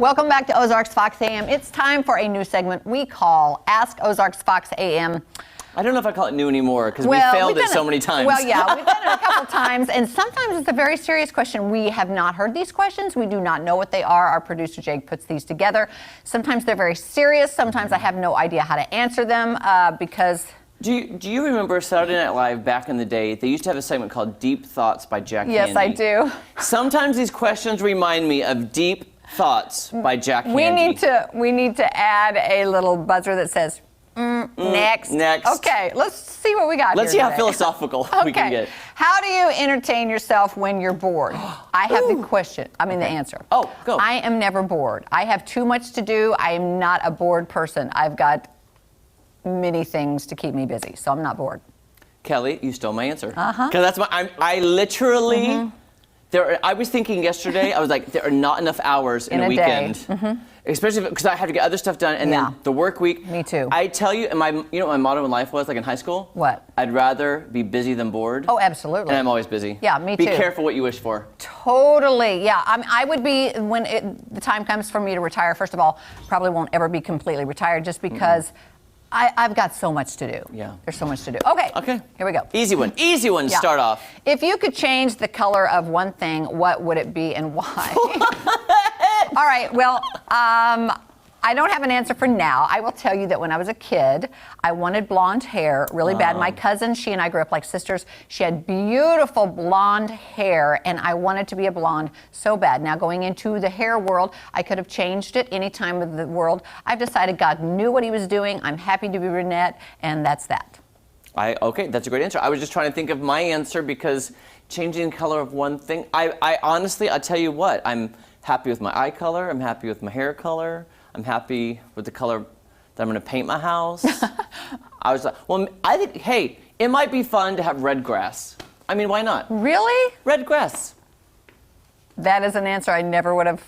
Welcome back to Ozarks Fox AM. It's time for a new segment we call Ask Ozarks Fox AM. I don't know if I call it new anymore because we failed it so many times. Well, yeah, we've done it a couple times, and sometimes it's a very serious question. We have not heard these questions. We do not know what they are. Our producer, Jake, puts these together. Sometimes they're very serious. Sometimes I have no idea how to answer them because... Do you remember Saturday Night Live back in the day? They used to have a segment called Deep Thoughts by Jack Handy. Yes, I do. Sometimes these questions remind me of Deep Thoughts by Jack Handy. We need to add a little buzzer that says, next. Next. Okay, let's see what we got Let's see here how today. philosophical we can get. How do you entertain yourself when you're bored? I have the question. I mean, the answer. Oh, go. I am never bored. I have too much to do. I am not a bored person. I've got many things to keep me busy, so I'm not bored. Kelly, you stole my answer. Because that's I literally, I was thinking yesterday, I was like, there are not enough hours in a weekend. Especially because I have to get other stuff done, and then the work week. Me too. I tell you, you know what my motto in life was, like in high school? What? I'd rather be busy than bored. Oh, absolutely. And I'm always busy. Yeah, me Be too. Be careful what you wish for. Totally, yeah. I would be, when the time comes for me to retire, first of all, probably won't ever be completely retired just because I've got so much to do. Yeah. There's so much to do. Okay. Okay. Here we go. Easy one. Easy one to start off. If you could change the color of one thing, what would it be and why? All right. Well, I don't have an answer for now. I will tell you that when I was a kid, I wanted blonde hair really bad. My cousin, she and I grew up like sisters. She had beautiful blonde hair, and I wanted to be a blonde so bad. Now, going into the hair world, I could have changed it any time of the world. I've decided God knew what he was doing. I'm happy to be brunette, and that's that. Okay, that's a great answer. I was just trying to think of my answer because changing the color of one thing, I honestly, I'll tell you what, I'm happy with my eye color. I'm happy with my hair color. I'm happy with the color that I'm going to paint my house. I was like, well, I think, hey, it might be fun to have red grass. I mean, why not? Really? Red grass. That is an answer I never would have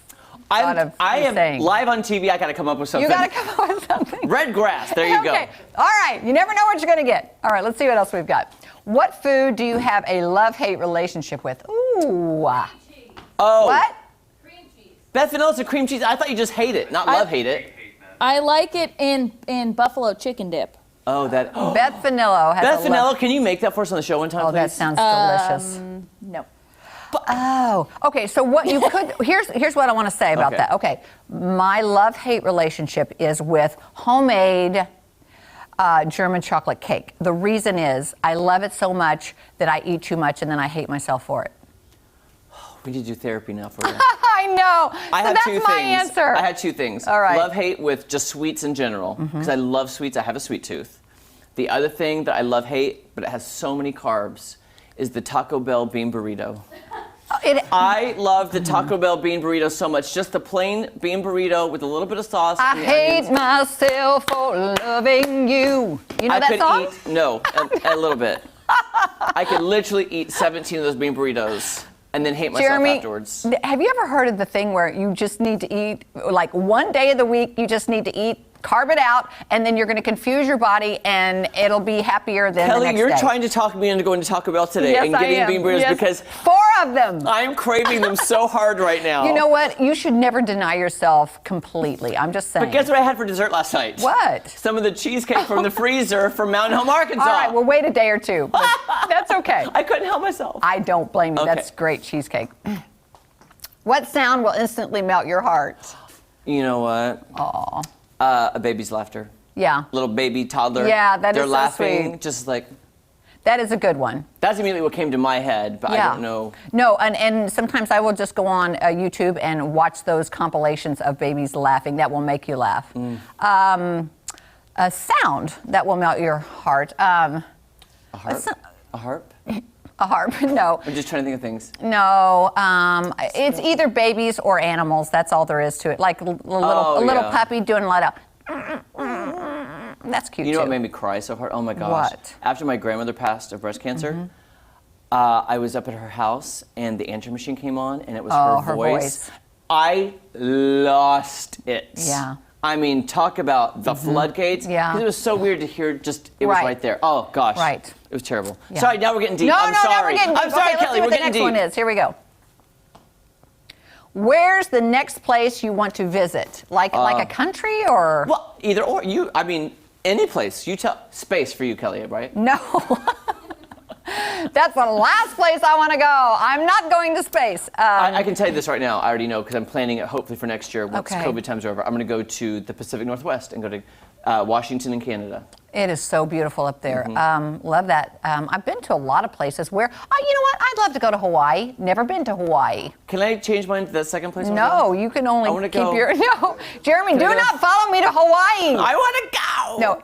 thought of saying. Live on TV, I got to come up with something. You got to come up with something. Red grass, there you go. Okay, all right, you never know what you're going to get. All right, let's see what else we've got. What food do you have a love-hate relationship with? Ooh. Oh. What? Beth Vanilla's a cream cheese. I thought you just hate it, not love hate it. I like it in buffalo chicken dip. Oh, that. Oh. Beth Vanilla has Beth Vanilla, can you make that for us on the show one time, please? that sounds delicious. No. Oh, okay. So what you could here's what I want to say about that. Okay, my love-hate relationship is with homemade German chocolate cake. The reason is I love it so much that I eat too much and then I hate myself for it. We need to do therapy now for you. I know. That's my answer. I had two things. All right. Love-hate with just sweets in general, because I love sweets. I have a sweet tooth. The other thing that I love-hate, but it has so many carbs, is the Taco Bell bean burrito. I love the Taco Bell bean burrito so much. Just the plain bean burrito with a little bit of sauce. I hate myself for loving you. You know that song? No, a little bit. I could literally eat 17 of those bean burritos and then hate myself afterwards. Have you ever heard of the thing where you just need to eat, like one day of the week, you just need to eat, carb it out, and then you're going to confuse your body and it'll be happier than the next day? Kelly, you're trying to talk me into going to Taco Bell today and getting bean burritos because 4 of them. I'm craving them so hard right now. You know what? You should never deny yourself completely. I'm just saying. But guess what I had for dessert last night? What? Some of the cheesecake from the freezer from Mountain Home, Arkansas. All right, well, wait a day or two. But that's okay. I couldn't help myself. I don't blame you. Okay. That's great cheesecake. What sound will instantly melt your heart? You know what? Aw. A baby's laughter. Yeah. Little baby toddler. Yeah, that is They're so laughing, sweet. just like. That is a good one. That's immediately what came to my head, but I don't know. No, and sometimes I will just go on YouTube and watch those compilations of babies laughing. That will make you laugh. A sound that will melt your heart. A harp? A harp? A harp, no. I'm just trying to think of things. No, it's either babies or animals. That's all there is to it. Like a little puppy doing a lot of. That's cute. You know what made me cry so hard? Oh my gosh. What? After my grandmother passed of breast cancer, I was up at her house and the answer machine came on and it was her voice. I lost it. Yeah. I mean, talk about the floodgates. Yeah. 'Cause it was so weird to hear it was right there. Oh gosh. Right. It was terrible. Yeah. Sorry, now we're getting deep. No, I'm no, sorry. now we're getting deep. I'm sorry, Okay, Kelly, let's see we're what the getting next deep. one is. Here we go. Where's the next place you want to visit? Like a country or? Well, either or. I mean, any place. You tell. Space for you, Kelly, right? No. That's the last place I want to go. I'm not going to space. I can tell you this right now. I already know because I'm planning it hopefully for next year once Okay. COVID times are over. I'm going to go to the Pacific Northwest and go to Washington and Canada. It is so beautiful up there. Love that. I've been to a lot of places where, you know what? I'd love to go to Hawaii. Never been to Hawaii. Can I change mine to the second place? No, you can only I wanna keep go. your. No, Jeremy, do I go? not follow me to Hawaii. I want to go. No,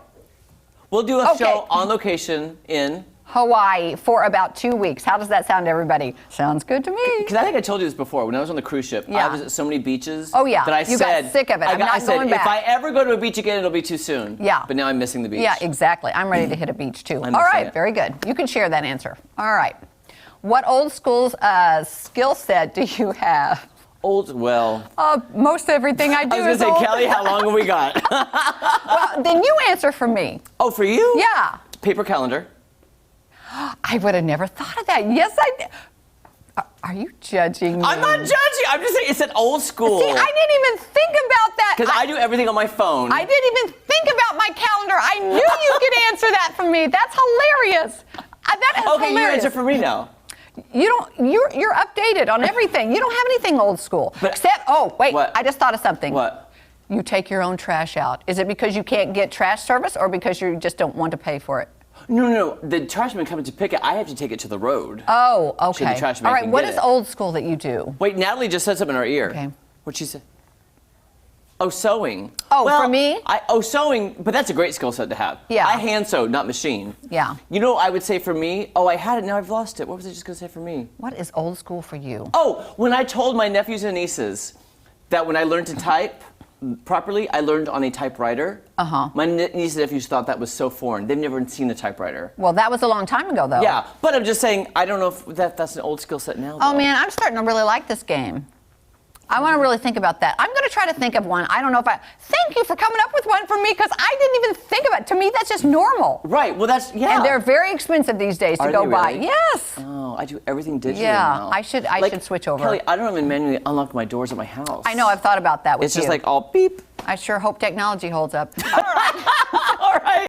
We'll do a Okay. show on location in. Hawaii for about 2 weeks. How does that sound to everybody? Sounds good to me. Because I think I told you this before. When I was on the cruise ship, Yeah. I was at so many beaches. Oh, yeah. That I You got said sick of it. I'm not I said, going back. if I ever go to a beach again, it'll be too soon. Yeah. But now I'm missing the beach. Yeah, exactly. I'm ready to hit a beach too. I'm All missing right, it. very good. You can share that answer. All right. What old school skill set do you have? Well. Most everything I do I was is going to old. say, Kelly, how long have we got? Well, then you answer for me. Oh, for you? Yeah. Paper calendar. I would have never thought of that. Yes, I did. Are you judging me? I'm not judging. I'm just saying it's an old school. See, I didn't even think about that. Because I do everything on my phone. I didn't even think about my calendar. I knew you could answer that for me. That's hilarious. That is Okay, hilarious. you answer for me now. You don't. You're updated on everything. You don't have anything old school. But- Except, oh wait, What? I just thought of something. What? You take your own trash out. Is it because you can't get trash service, or because you just don't want to pay for it? No. The trash man coming to pick it, I have to take it to the road. Oh, okay. the trash man All right. can What get is it. old school that you do? Wait, Natalie just said something in our ear. Okay. What'd she say? Oh, sewing. Oh, well, for me? Sewing, but that's a great skill set to have. Yeah. I hand sew, not machine. Yeah. You know, I would say for me, I had it, now I've lost it. What was I just going to say for me? What is old school for you? Oh, when I told my nephews and nieces that when I learned to type properly, I learned on a typewriter. My nieces and nephews thought that was so foreign. They've never seen a typewriter. Well, that was a long time ago, though. Yeah, but I'm just saying, I don't know if that's an old skill set now. Oh though. man, I'm starting to really like this game. I want to really think about that. I'm going to try to think of one. I don't know if Thank you for coming up with one for me, because I didn't even think about it. To me, that's just normal. Right, well that's, yeah. And they're very expensive these days to Are go they buy. really? Yes. Oh, I do everything digitally Yeah, now. I should switch over. Kelly, I don't even manually unlock my doors at my house. I know, I've thought about that with It's just you. like all beep. I sure hope technology holds up. All right.